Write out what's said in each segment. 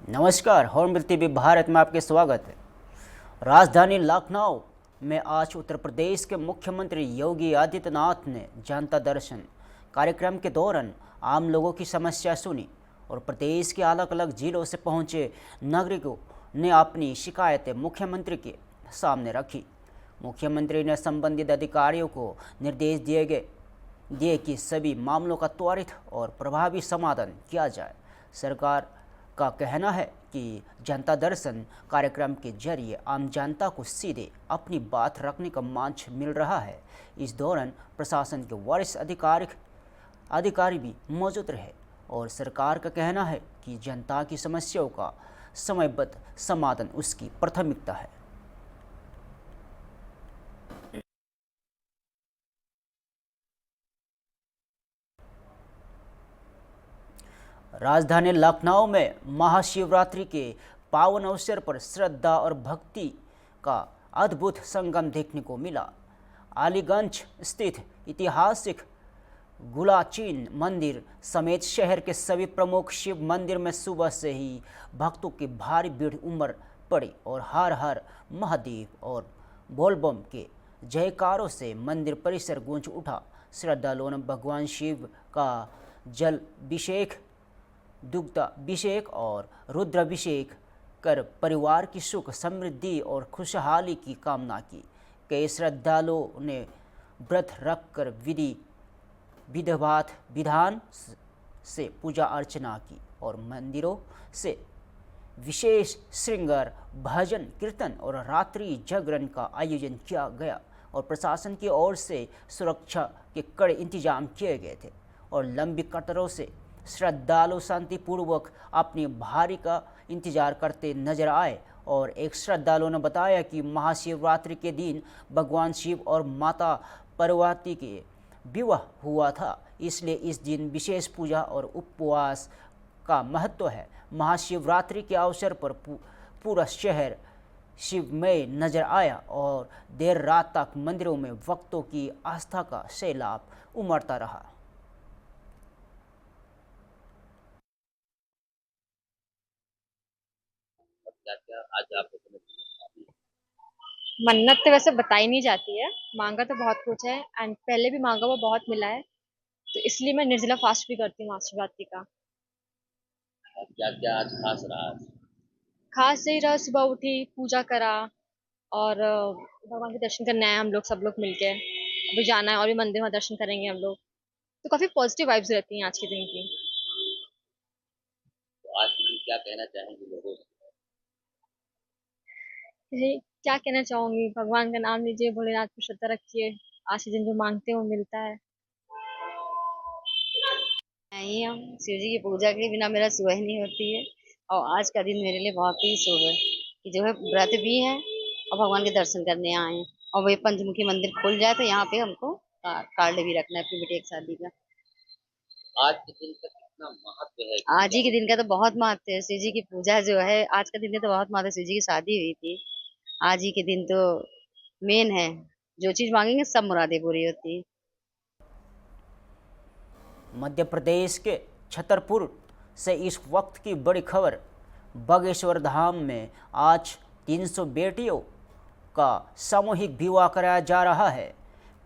नमस्कार, hornbill TV Bharat में आपके स्वागत है। राजधानी लखनऊ में आज उत्तर प्रदेश के मुख्यमंत्री योगी आदित्यनाथ ने जनता दर्शन कार्यक्रम के दौरान आम लोगों की समस्या सुनी और प्रदेश के अलग अलग जिलों से पहुंचे नागरिकों ने अपनी शिकायतें मुख्यमंत्री के सामने रखी। मुख्यमंत्री ने संबंधित अधिकारियों को निर्देश दिए कि सभी मामलों का त्वरित और प्रभावी समाधान किया जाए। सरकार का कहना है कि जनता दर्शन कार्यक्रम के जरिए आम जनता को सीधे अपनी बात रखने का मंच मिल रहा है। इस दौरान प्रशासन के वरिष्ठ अधिकारी भी मौजूद रहे और सरकार का कहना है कि जनता की समस्याओं का समयबद्ध समाधान उसकी प्राथमिकता है। राजधानी लखनऊ में महाशिवरात्रि के पावन अवसर पर श्रद्धा और भक्ति का अद्भुत संगम देखने को मिला। अलीगंज स्थित ऐतिहासिक गुलाचीन मंदिर समेत शहर के सभी प्रमुख शिव मंदिर में सुबह से ही भक्तों की भारी भीड़ उमड़ पड़ी और हर हर महादेव और बोलबम के जयकारों से मंदिर परिसर गूंज उठा। श्रद्धालुओं ने भगवान शिव का जलाभिषेक, दुग्धाभिषेक और रुद्राभिषेक कर परिवार की सुख समृद्धि और खुशहाली की कामना की। कई श्रद्धालुओं ने व्रत रखकर विधान से पूजा अर्चना की और मंदिरों से विशेष श्रृंगार, भजन कीर्तन और रात्रि जागरण का आयोजन किया गया और प्रशासन की ओर से सुरक्षा के कड़े इंतजाम किए गए थे और लंबी कतारों से श्रद्धालु शांतिपूर्वक अपनी बारी का इंतजार करते नजर आए। और एक श्रद्धालु ने बताया कि महाशिवरात्रि के दिन भगवान शिव और माता पार्वती के विवाह हुआ था, इसलिए इस दिन विशेष पूजा और उपवास का महत्व है। महाशिवरात्रि के अवसर पर पूरा शहर शिवमय नजर आया और देर रात तक मंदिरों में भक्तों की आस्था का सैलाब उमड़ता रहा। क्या आज आपको मन्नत तो वैसे बताई नहीं जाती है, मांगा तो बहुत कुछ है एंड पहले भी मांगा वो बहुत मिला है, तो इसलिए मैं निर्जला फास्ट भी करती हूँ महाशिवरात्रि का। क्या क्या आज खास रहा? खास यही रहा, सुबह उठी, पूजा करा और भगवान के दर्शन करने आए हम लोग, सब लोग मिलके। अभी जाना है और भी मंदिर में दर्शन करेंगे हम लोग, तो काफी पॉजिटिव वाइब्स रहती हैं आज के दिन की। तो आज के दिन क्या कहना चाहेंगे लोगों से? यही क्या कहना चाहूंगी, भगवान का नाम लीजिए, भोलेनाथ पर श्रद्धा रखिए, आज के दिन जो मांगते हैं वो मिलता है। नहीं, हम शिव जी की पूजा के बिना मेरा सुबह ही नहीं होती है और आज का दिन मेरे लिए बहुत ही शुभ है कि जो है व्रत भी है और भगवान के दर्शन करने आए हैं और वही पंचमुखी मंदिर खुल जाए तो यहाँ पे हमको कार्ड भी रखना है अपनी बेटी की शादी का। आज के दिन का कितना महत्व है? आज ही के दिन का तो बहुत महत्व है, शिव जी की पूजा जो है आज का दिन का तो बहुत महत्व है। शिव जी की शादी हुई थी, आज ही के दिन तो मेन है, जो चीज मांगेंगे सब मुरादें पूरी होती है। मध्य प्रदेश के छतरपुर से इस वक्त की बड़ी खबर। बागेश्वर धाम में आज 300 बेटियों का सामूहिक विवाह कराया जा रहा है।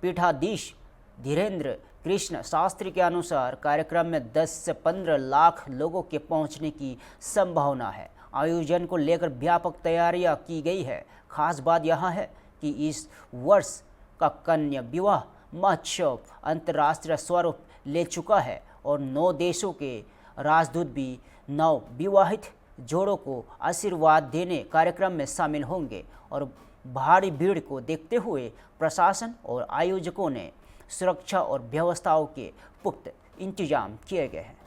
पीठाधीश धीरेन्द्र कृष्ण शास्त्री के अनुसार कार्यक्रम में 10 से 15 लाख लोगों के पहुंचने की संभावना है। आयोजन को लेकर व्यापक तैयारियां की गई है। खास बात यहां है कि इस वर्ष का कन्या विवाह महोत्सव अंतर्राष्ट्रीय स्वरूप ले चुका है और 9 देशों के राजदूत भी नव विवाहित जोड़ों को आशीर्वाद देने कार्यक्रम में शामिल होंगे और भारी भीड़ को देखते हुए प्रशासन और आयोजकों ने सुरक्षा और व्यवस्थाओं के पुख्ता इंतजाम किए गए हैं।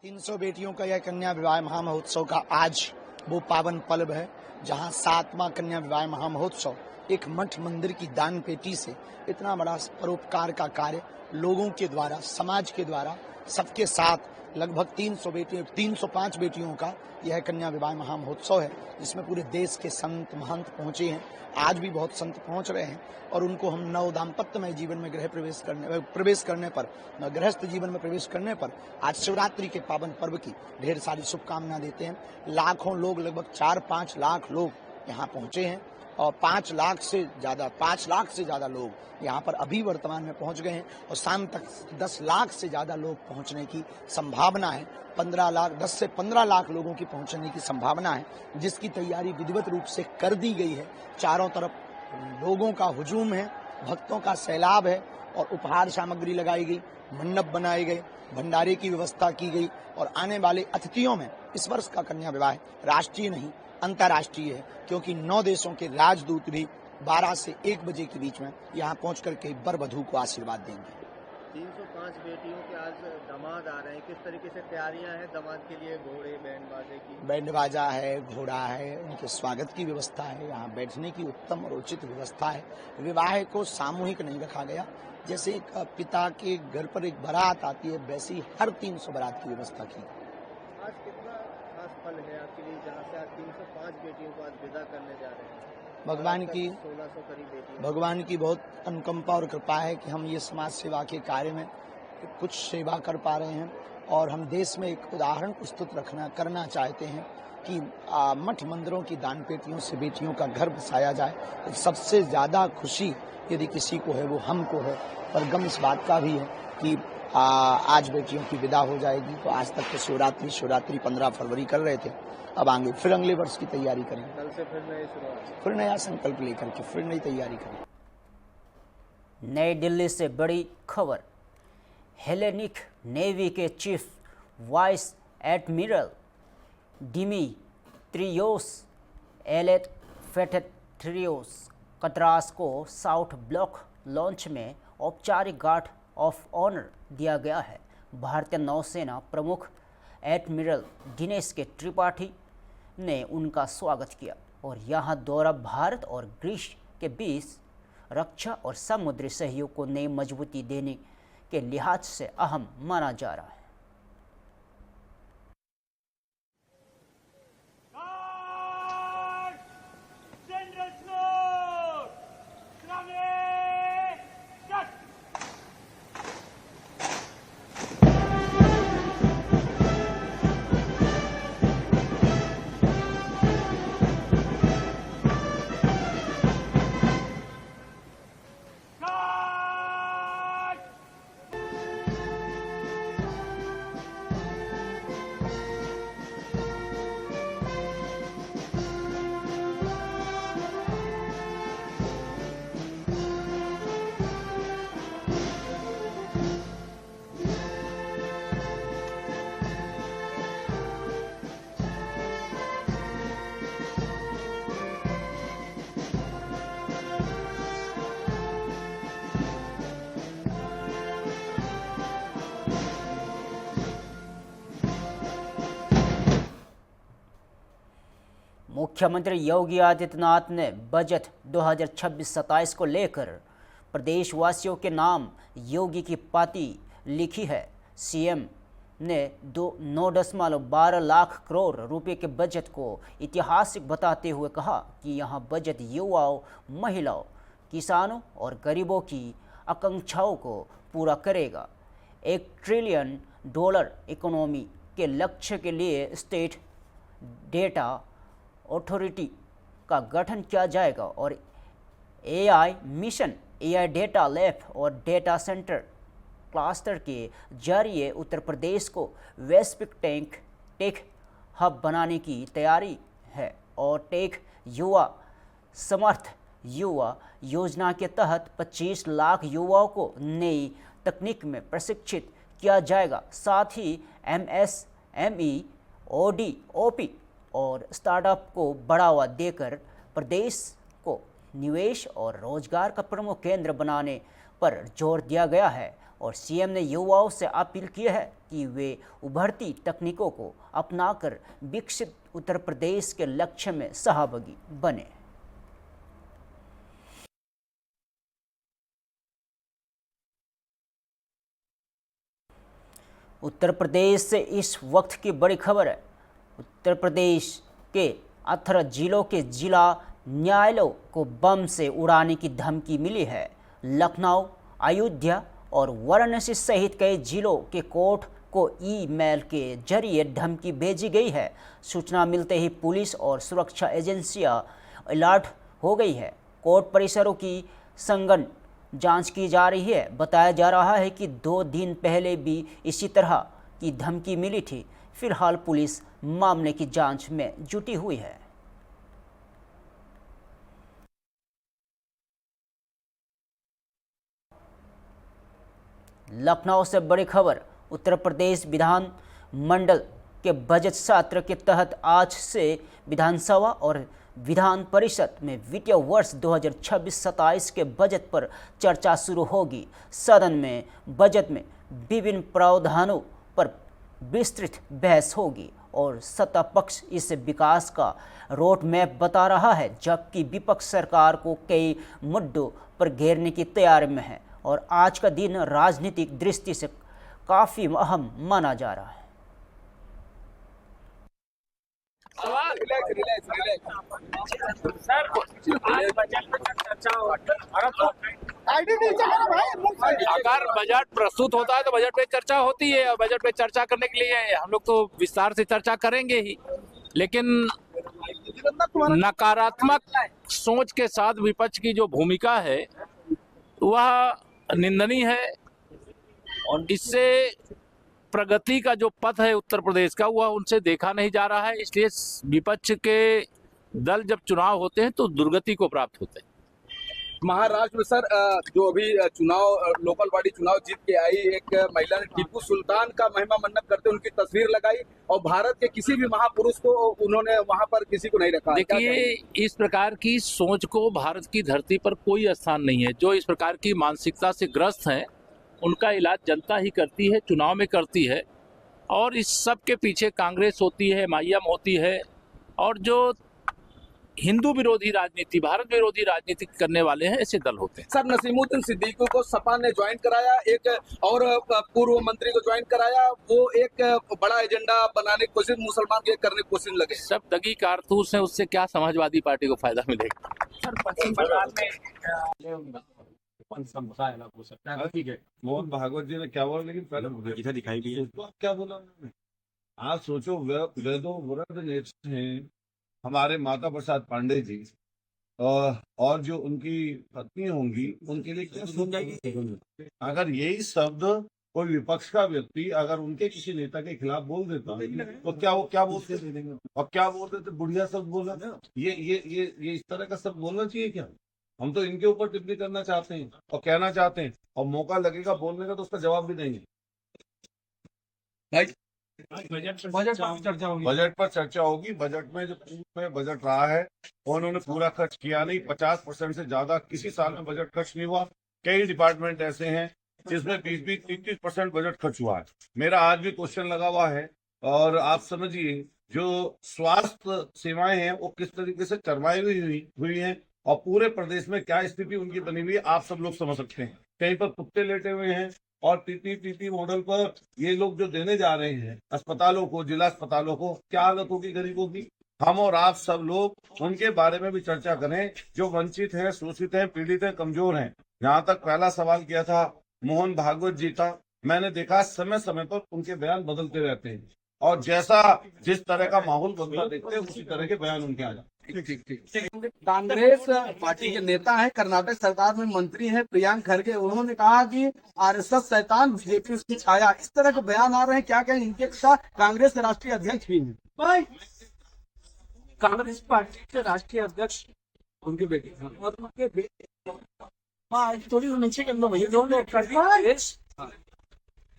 300 बेटियों का यह कन्या विवाह महामहोत्सव का आज वो पावन पल है जहां 7वां कन्या विवाह महामहोत्सव एक मठ मंदिर की दान पेटी से इतना बड़ा परोपकार का कार्य लोगों के द्वारा, समाज के द्वारा सबके साथ लगभग 305 बेटियों का यह कन्या विवाह महामहोत्सव है, जिसमें पूरे देश के संत महंत पहुंचे हैं। आज भी बहुत संत पहुंच रहे हैं और उनको हम नव दाम्पत्यमय जीवन में गृहस्थ जीवन में प्रवेश करने पर आज शिवरात्रि के पावन पर्व की ढेर सारी शुभकामना देते हैं। लाखों लोग, लगभग 4-5 लाख लोग यहाँ पहुंचे हैं और 5 लाख से ज्यादा लोग यहाँ पर अभी वर्तमान में पहुंच गए हैं और शाम तक 10 लाख से ज्यादा लोग पहुंचने की संभावना है। 10 से 15 लाख लोगों की पहुंचने की संभावना है, जिसकी तैयारी विधिवत रूप से कर दी गई है। चारों तरफ लोगों का हुजूम है, भक्तों का सैलाब है और उपहार सामग्री लगाई गई, मंडप बनाए गए, भंडारे की व्यवस्था की गई और आने वाले अतिथियों में इस वर्ष का कन्या विवाह राष्ट्रीय नहीं अंतर्राष्ट्रीय है, क्योंकि 9 देशों के राजदूत भी 12 से 1 बजे के बीच में यहाँ पहुँच करके वर वधू को आशीर्वाद देंगे। 305 बेटियों के आज दामाद आ रहे हैं, किस तरीके से तैयारियां हैं दामाद के लिए? घोड़े, बैंड बाजे की? बैंड बाजा है, घोड़ा है, उनके स्वागत की व्यवस्था है, यहाँ बैठने की उत्तम और उचित व्यवस्था है। विवाह को सामूहिक नहीं रखा गया, जैसे एक पिता के घर पर एक बारात आती है, वैसे ही हर 300 बारात की व्यवस्था की। आज कितना खास पल है आपके लिए, जहाँ से आज 305 बेटियों को आज विदा करने जा रहे हैं? भगवान की 1600 करीब बेटियां। भगवान की बहुत अनुकंपा और कृपा है कि हम ये समाज सेवा के कार्य में कुछ सेवा कर पा रहे हैं और हम देश में एक उदाहरण प्रस्तुत करना चाहते हैं कि मठ मंदिरों की दान पेटियों से बेटियों का घर बसाया जाए। तो सबसे ज्यादा खुशी यदि किसी को है वो हमको है, पर गम इस बात का भी है कि आज बेटियों की विदा हो जाएगी। तो आज तक तो शिवरात्रि 15 फरवरी कर रहे थे, अब आगे फिर अगले वर्ष की तैयारी करेंगे। कल से फिर नई शुरुआत, फिर नया संकल्प लेकर के फिर नई तैयारी करेंगे। नई दिल्ली से बड़ी खबर। हेलेनिक नेवी के चीफ वाइस एडमिरल डिमित्रियोस एलेफेटेरियोस कतरास को साउथ ब्लॉक लॉन्च में औपचारिक गार्ड ऑफ ऑनर दिया गया है। भारतीय नौसेना प्रमुख एडमिरल दिनेश के त्रिपाठी ने उनका स्वागत किया और यहां दौरा भारत और ग्रीस के बीच रक्षा और समुद्री सहयोग को नई मजबूती देने के लिहाज से अहम माना जा रहा है। मुख्यमंत्री योगी आदित्यनाथ ने बजट 2026-27 को लेकर प्रदेशवासियों के नाम योगी की पाती लिखी है। सीएम ने 9.12 लाख करोड़ रुपए के बजट को ऐतिहासिक बताते हुए कहा कि यहां बजट युवाओं, महिलाओं, किसानों और गरीबों की आकांक्षाओं को पूरा करेगा। $1 ट्रिलियन इकोनॉमी के लक्ष्य के लिए स्टेट डेटा अथॉरिटी का गठन किया जाएगा और AI mission, AI data lab और डेटा सेंटर क्लस्टर के जरिए उत्तर प्रदेश को वैश्विक टेक हब बनाने की तैयारी है और टेक युवा समर्थ युवा योजना के तहत 25 लाख युवाओं को नई तकनीक में प्रशिक्षित किया जाएगा। साथ ही एमएसएमई, ओडीओपी और स्टार्टअप को बढ़ावा देकर प्रदेश को निवेश और रोजगार का प्रमुख केंद्र बनाने पर जोर दिया गया है और सीएम ने युवाओं से अपील की है कि वे उभरती तकनीकों को अपनाकर विकसित उत्तर प्रदेश के लक्ष्य में सहभागी बने। उत्तर प्रदेश से इस वक्त की बड़ी खबर है। उत्तर प्रदेश के 18 जिलों के जिला न्यायालयों को बम से उड़ाने की धमकी मिली है। लखनऊ, अयोध्या और वाराणसी सहित कई जिलों के कोर्ट को ईमेल के जरिए धमकी भेजी गई है। सूचना मिलते ही पुलिस और सुरक्षा एजेंसियां अलर्ट हो गई है। कोर्ट परिसरों की संघन जांच की जा रही है। बताया जा रहा है कि 2 दिन पहले भी इसी तरह की धमकी मिली थी। फिलहाल पुलिस मामले की जांच में जुटी हुई है। लखनऊ से बड़ी खबर। उत्तर प्रदेश विधान मंडल के बजट सत्र के तहत आज से विधानसभा और विधान परिषद में वित्तीय वर्ष 2026-27 के बजट पर चर्चा शुरू होगी। सदन में बजट में विभिन्न प्रावधानों पर विस्तृत बहस होगी और सत्ता पक्ष इस विकास का रोड मैप बता रहा है, जबकि विपक्ष सरकार को कई मुद्दों पर घेरने की तैयारी में है और आज का दिन राजनीतिक दृष्टि से काफी अहम माना जा रहा है। अगर बजट प्रस्तुत होता है तो बजट पे चर्चा होती है और बजट पे चर्चा करने के लिए हम लोग तो विस्तार से चर्चा करेंगे ही, लेकिन नकारात्मक सोच के साथ विपक्ष की जो भूमिका है वह निंदनीय है और इससे प्रगति का जो पथ है उत्तर प्रदेश का वह उनसे देखा नहीं जा रहा है। इसलिए विपक्ष के दल जब चुनाव होते हैं तो दुर्गति को प्राप्त होते हैं। महाराष्ट्र में सर जो अभी चुनाव लोकल बॉडी चुनाव जीत के आई एक महिला ने टीपू सुल्तान का महिमा मंडप करते उनकी तस्वीर लगाई और भारत के किसी भी महापुरुष को उन्होंने वहां पर किसी को नहीं रखा। देखिए, इस प्रकार की सोच को भारत की धरती पर कोई स्थान नहीं है। जो इस प्रकार की मानसिकता से ग्रस्त हैं उनका इलाज जनता ही करती है, चुनाव में करती है और इस सब के पीछे कांग्रेस होती है, MIM होती है और जो हिंदू विरोधी राजनीति, भारत विरोधी राजनीति करने वाले हैं ऐसे दल होते हैं। सर नसीमुद्दीन सिद्दीकी को सपा ने ज्वाइन कराया, एक और पूर्व मंत्री को ज्वाइन कराया, वो एक बड़ा एजेंडा बनाने की कोशिश मुसलमान के करने की कोशिश लगे। सब दगी कारतूस है, उससे क्या समाजवादी पार्टी को फायदा मिलेगा। सर पश्चिम बंगाल में ठीक है, मोहन भागवत जी ने क्या बोला, लेकिन पहले इधर दिखाई दी क्या बोला उन्होंने। आप सोचो, वेदों वृद्ध नेता हैं हमारे माता प्रसाद पांडे जी और जो उनकी पत्नी होंगी उनके लिए क्या सुन जाएगी। अगर यही शब्द कोई विपक्ष का व्यक्ति अगर उनके किसी नेता के खिलाफ बोल देता तो क्या वो क्या बोलते और क्या बोलते थे, बुढ़िया शब्द बोला। ये इस तरह का शब्द बोलना चाहिए क्या? हम तो इनके ऊपर टिप्पणी करना चाहते हैं और कहना चाहते हैं और मौका लगेगा बोलने का तो उसका जवाब भी देंगे। बजट पर चर्चा होगी। बजट में जो बजट रहा है उन्होंने पूरा खर्च किया नहीं, 50% से ज्यादा किसी साल में बजट खर्च नहीं हुआ। कई डिपार्टमेंट ऐसे हैं जिसमें 20-30% बजट खर्च हुआ है। मेरा आज भी क्वेश्चन लगा हुआ है और आप समझिए जो स्वास्थ्य सेवाएं हैं वो किस तरीके से चरवाई हुई हैं और पूरे प्रदेश में क्या स्थिति उनकी बनी हुई है आप सब लोग समझ सकते हैं। कहीं पर कुत्ते लेटे हुए हैं और पीपीपी मॉडल पर ये लोग जो देने जा रहे हैं अस्पतालों को, जिला अस्पतालों को, क्या हालत होगी गरीबों की। हम और आप सब लोग उनके बारे में भी चर्चा करें जो वंचित हैं, शोषित हैं, पीड़ित हैं, कमजोर हैं। जहां तक पहला सवाल किया था मोहन भागवत जी का, मैंने देखा समय समय पर उनके बयान बदलते रहते हैं और जिस तरह का माहौल बदला देखते हैं उसी तरह के बयान उनके आ जाते। कांग्रेस पार्टी के नेता है, कर्नाटक सरकार में मंत्री है प्रियंक खड़गे, उन्होंने कहा कि RSS शैतान, बीजेपी उसकी छाया। इस तरह के बयान आ रहे हैं, क्या कहें? इनके साथ कांग्रेस के राष्ट्रीय अध्यक्ष भी हैं। कांग्रेस पार्टी के राष्ट्रीय अध्यक्ष उनके बेटे और उनके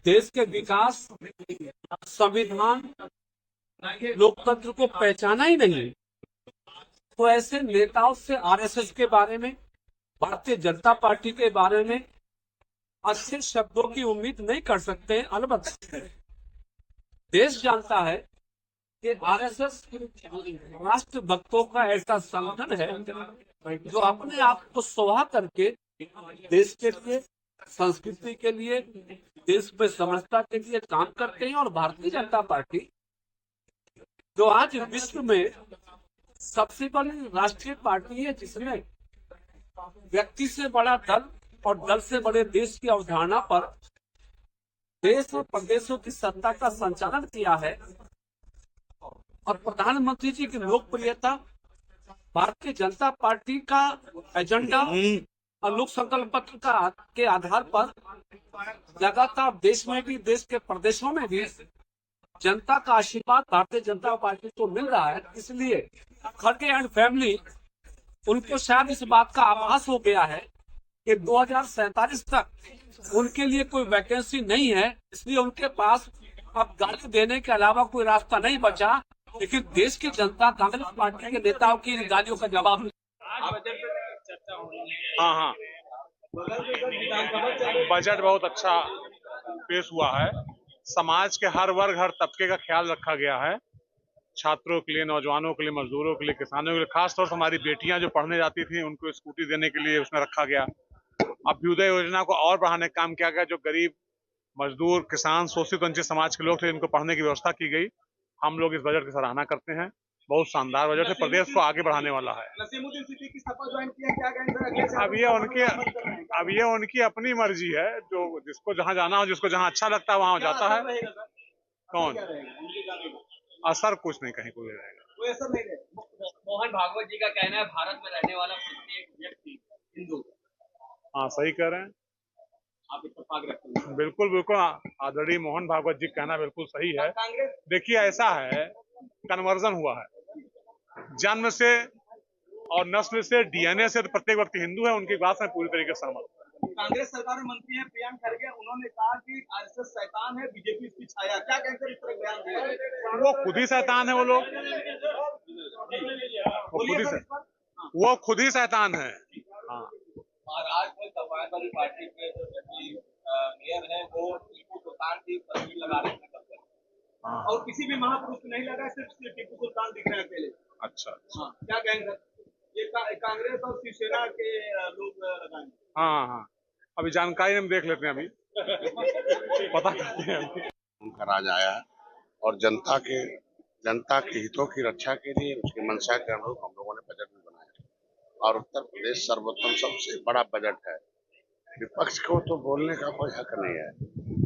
देश के विकास, संविधान, लोकतंत्र को पहचाना ही नहीं, तो ऐसे नेताओं से RSS के बारे में, भारतीय जनता पार्टी के बारे में अच्छे शब्दों की उम्मीद नहीं कर सकते हैं। अलबत्ता देश जानता है कि RSS राष्ट्र भक्तों का ऐसा संगठन है जो अपने आप को सोहा करके देश के लिए, संस्कृति के लिए, देश में समरसता के लिए काम करते हैं। और भारतीय जनता पार्टी जो आज विश्व में सबसे बड़ी राष्ट्रीय पार्टी है, जिसने व्यक्ति से बड़ा दल और दल से बड़े देश की अवधारणा पर देश और प्रदेशों की सत्ता का संचालन किया है। और प्रधानमंत्री जी की लोकप्रियता भारतीय जनता पार्टी का एजेंडा और लोक संकल्प पत्र के आधार पर लगातार देश में भी, देश के प्रदेशों में भी जनता का आशीर्वाद भारतीय जनता पार्टी को मिल रहा है। इसलिए खड़गे एंड फैमिली, उनको शायद इस बात का आभास हो गया है कि 2047 तक उनके लिए कोई वैकेंसी नहीं है, इसलिए उनके पास अब गाली देने के अलावा कोई रास्ता नहीं बचा। लेकिन देश की जनता कांग्रेस पार्टी के नेताओं की इन गालियों का जवाब हाँ, बजट बहुत अच्छा पेश हुआ है। समाज के हर वर्ग, हर तबके का ख्याल रखा गया है। छात्रों के लिए, नौजवानों के लिए, मजदूरों के लिए, किसानों के लिए, खासतौर से हमारी बेटियां जो पढ़ने जाती थी उनको स्कूटी देने के लिए उसमें रखा गया। अभ्युदय योजना को और बढ़ाने का काम किया गया। जो गरीब, मजदूर, किसान, शोषित वंचित समाज के लोग थे, इनको पढ़ने की व्यवस्था की गई। हम लोग इस बजट की सराहना करते हैं। बहुत शानदार बजट है, प्रदेश को आगे बढ़ाने वाला है। अब ये उनकी अपनी मर्जी है। जो जिसको जहाँ जाना हो, जिसको जहाँ अच्छा लगता है वहाँ जाता है। कौन असर कुछ नहीं, कहीं कोई रहेगा। मोहन भागवत जी का कहना है भारत में रहने वाला प्रत्येक व्यक्ति हिंदू। हाँ, सही कह रहे हैं आप इत्तेफाक रखते हैं? बिल्कुल बिल्कुल, आदरणीय मोहन भागवत जी कहना बिल्कुल सही है। देखिए, ऐसा है, कन्वर्जन हुआ है जन्म से और नस्ल से, डीएनए से। तो प्रत्येक व्यक्ति हिंदू है, उनकी बात में पूरी तरीके से सहमत। कांग्रेस सरकार में मंत्री है प्रियंक खड़गे, उन्होंने कहा कि आरएसएस शैतान है, बीजेपी इसकी छाया। क्या कहकर इस तरह बयान दिया? वो खुद ही शैतान है। वो लोग वो खुद ही शैतान है। हाँ, महाराष्ट्र में समाजवादी पार्टी के जो मेयर है वो टीपू सुल्तान की तस्वीर लगा रहे हैं और किसी भी महापुरुष को नहीं लगा, सिर्फ टीपू सुल्तान दिख रहे हैं अकेले। अच्छा। हाँ, क्या कहेंगे? ये कांग्रेस और शिवसेना के लोग लगाएंगे। हाँ, अभी जानकारी हम देख लेते हैं, अभी पता करते हैं। उनका राज आया है और जनता के हितों की रक्षा के लिए उसकी मंशा के अनुरूप हम लोगों ने बजट भी बनाया और उत्तर प्रदेश सर्वोत्तम सबसे बड़ा बजट है। विपक्ष को तो बोलने का कोई हक नहीं है।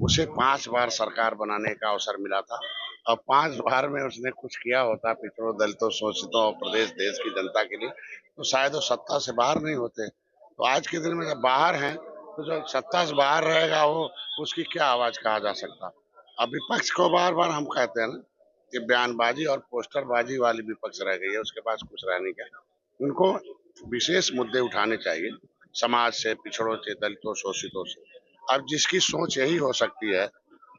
उसे 5 बार सरकार बनाने का अवसर मिला था और 5 बार में उसने कुछ किया होता पिछड़ों, दलितों, शोषितों और प्रदेश देश की जनता के लिए, तो शायद वो सत्ता से बाहर नहीं होते। तो आज के दिन में जब बाहर हैं तो जो सत्ता से बाहर रहेगा वो, उसकी क्या आवाज कहा जा सकता। अब विपक्ष को बार बार हम कहते हैं ना कि बयानबाजी और पोस्टरबाजी वाली विपक्ष रह गई है, उसके पास कुछ रहने का। उनको विशेष मुद्दे उठाने चाहिए, समाज से, पिछड़ों से, दलितों, शोषितों से। अब जिसकी सोच यही हो सकती है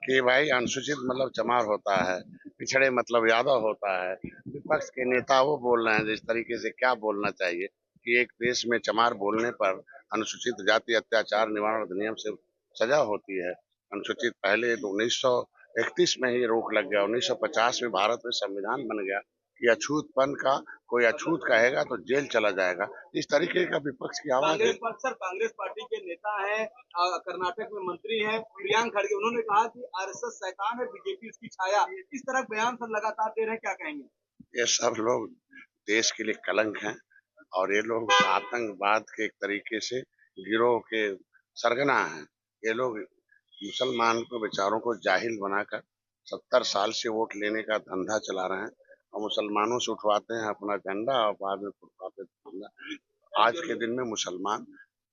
कि भाई अनुसूचित मतलब चमार होता है, पिछड़े मतलब यादव होता है, विपक्ष के नेता वो बोल रहे हैं जिस तरीके से, क्या बोलना चाहिए कि एक देश में चमार बोलने पर अनुसूचित जाति अत्याचार निवारण अधिनियम से सजा होती है। अनुसूचित पहले 1931 में ही रोक लग गया। 1950 में भारत में संविधान बन गया कि अछूतपन का कोई अछूत कहेगा तो जेल चला जाएगा। इस तरीके का विपक्ष की आवाज है। कांग्रेस पार्टी के नेता है, कर्नाटक में मंत्री है प्रियंक खड़गे, उन्होंने कहा कि आरएसएस शैतान है, बीजेपी इसकी छाया। इस तरह बयान सब लगातार दे रहे हैं, क्या कहेंगे? ये सब लोग देश के लिए कलंक हैं और ये लोग आतंकवाद के एक तरीके से गिरोह के सरगना हैं। ये लोग मुसलमान को, बेचारों को जाहिल बनाकर 70 साल से वोट लेने का धंधा चला रहे हैं और मुसलमानों से उठवाते हैं अपना झंडा और बाद में उठवाते हैं। आज के दिन में मुसलमान,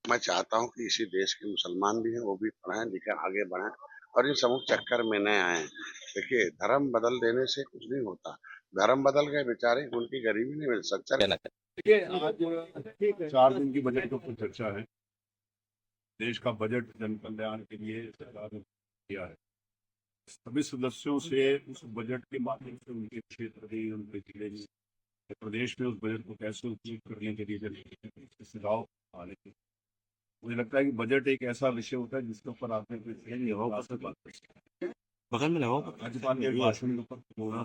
मैं चाहता हूं कि इसी देश के मुसलमान भी हैं, वो भी पढ़ें लिखें, आगे बढ़ें और इन समूह चक्कर में न आए। देखिए, धर्म बदल देने से कुछ नहीं होता। धर्म बदल गए बेचारे, उनकी गरीबी नहीं मिल सकता। देखिए, आज 4 दिन की बजट के ऊपर चर्चा है। देश का बजट जन कल्याण के लिए सरकार ने किया है। सभी सदस्यों से उस बजट के माध्यम से उनके क्षेत्र की, उनके जिले की, प्रदेश में उस बजट को कैसे उपयोग करने के लिए सुझाव आने के। मुझे लगता है कि बजट एक ऐसा विषय होता है जिसके ऊपर आपने बगल में लगाओ राज्यपाल के भाषण के ऊपर बोलना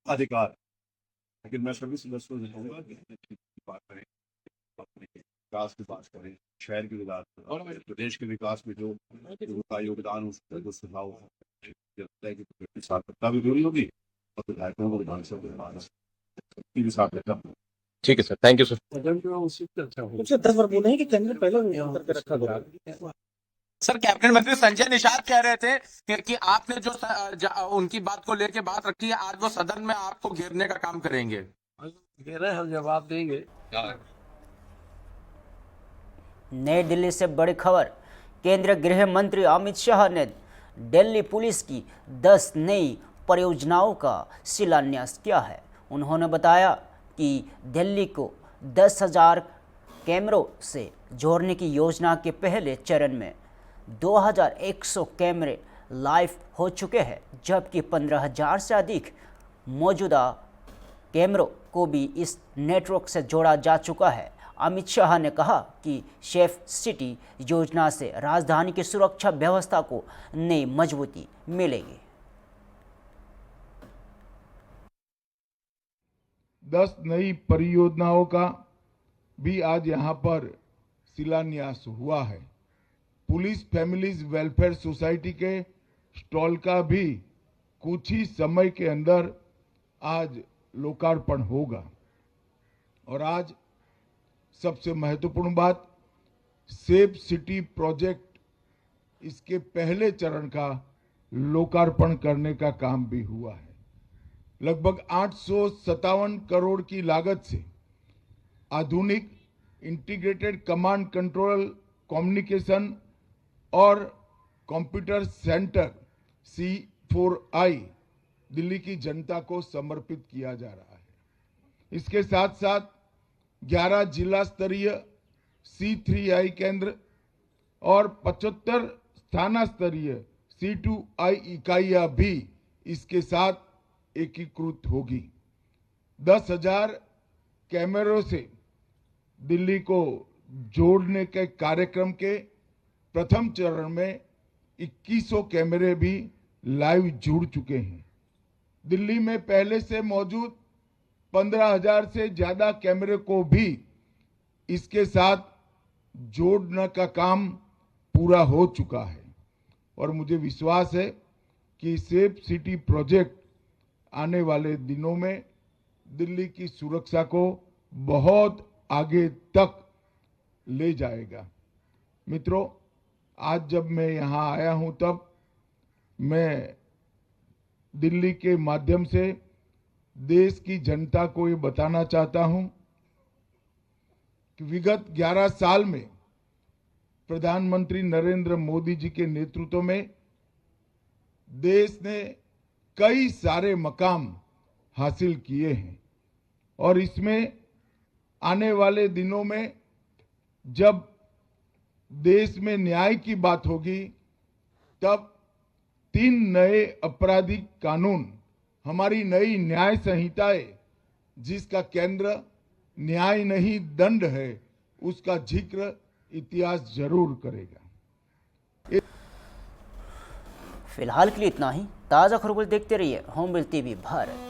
अधिकार, लेकिन मैं सभी सदस्यों से कहूँगा कि बात करें, विकास की बात करें, शहर के विकास और प्रदेश के विकास में जो उनका योगदान हो सकता है, जो सुझाव की सार्थकता भी जुड़ी होगी और विधायकों को विधानसभा सबकी भी सार्थकता। ठीक है सर, थैंक यू सर। 10 बार बोले हैं कि कैबिनेट पहले करके रखा गया। सर, कैबिनेट मंत्री संजय निषाद कह रहे थे कि आपने जो उनकी बात को लेके बात रखी है, आज वो सदन में आपको घेरने का काम करेंगे। घेरे हम जवाब देंगे। नई दिल्ली से बड़ी खबर। केंद्रीय गृह मंत्री अमित शाह ने दिल्ली पुलिस की 10 नई परियोजनाओं का शिलान्यास किया है। उन्होंने बताया कि दिल्ली को 10,000 कैमरों से जोड़ने की योजना के पहले चरण में 2,100 कैमरे लाइव हो चुके हैं, जबकि 15,000 से अधिक मौजूदा कैमरों को भी इस नेटवर्क से जोड़ा जा चुका है। अमित शाह ने कहा कि सेफ सिटी योजना से राजधानी की सुरक्षा व्यवस्था को नई मजबूती मिलेगी। 10 नई परियोजनाओं का भी आज यहाँ पर शिलान्यास हुआ है। पुलिस फैमिलीज वेलफेयर सोसाइटी के स्टॉल का भी कुछ ही समय के अंदर आज लोकार्पण होगा। और आज सबसे महत्वपूर्ण बात, सेफ सिटी प्रोजेक्ट, इसके पहले चरण का लोकार्पण करने का काम भी हुआ है। लगभग 857 करोड़ की लागत से आधुनिक इंटीग्रेटेड कमांड कंट्रोल, कम्युनिकेशन और कंप्यूटर सेंटर C4I दिल्ली की जनता को समर्पित किया जा रहा है। इसके साथ साथ 11 जिला स्तरीय C3I केंद्र और 75 स्थाना स्तरीय C2I इकाइयां भी इसके साथ एकीकृत होगी। 10,000 कैमरों से दिल्ली को जोड़ने के कार्यक्रम के प्रथम चरण में 2100 कैमरे भी लाइव जुड़ चुके हैं। दिल्ली में पहले से मौजूद 15,000 से ज्यादा कैमरे को भी इसके साथ जोड़ने का काम पूरा हो चुका है। और मुझे विश्वास है कि सेफ सिटी प्रोजेक्ट आने वाले दिनों में दिल्ली की सुरक्षा को बहुत आगे तक ले जाएगा। मित्रों, आज जब मैं यहाँ आया हूँ तब मैं दिल्ली के माध्यम से देश की जनता को ये बताना चाहता हूँ कि विगत 11 साल में प्रधानमंत्री नरेंद्र मोदी जी के नेतृत्व में देश ने कई सारे मकाम हासिल किए हैं। और इसमें आने वाले दिनों में जब देश में न्याय की बात होगी तब 3 नए आपराधिक कानून, हमारी नई न्याय संहिताएं, जिसका केंद्र न्याय नहीं दंड है, उसका जिक्र इतिहास जरूर करेगा। फिलहाल के लिए इतना ही। ताज़ा खबरों देखते रहिए होमबिल TV भारत।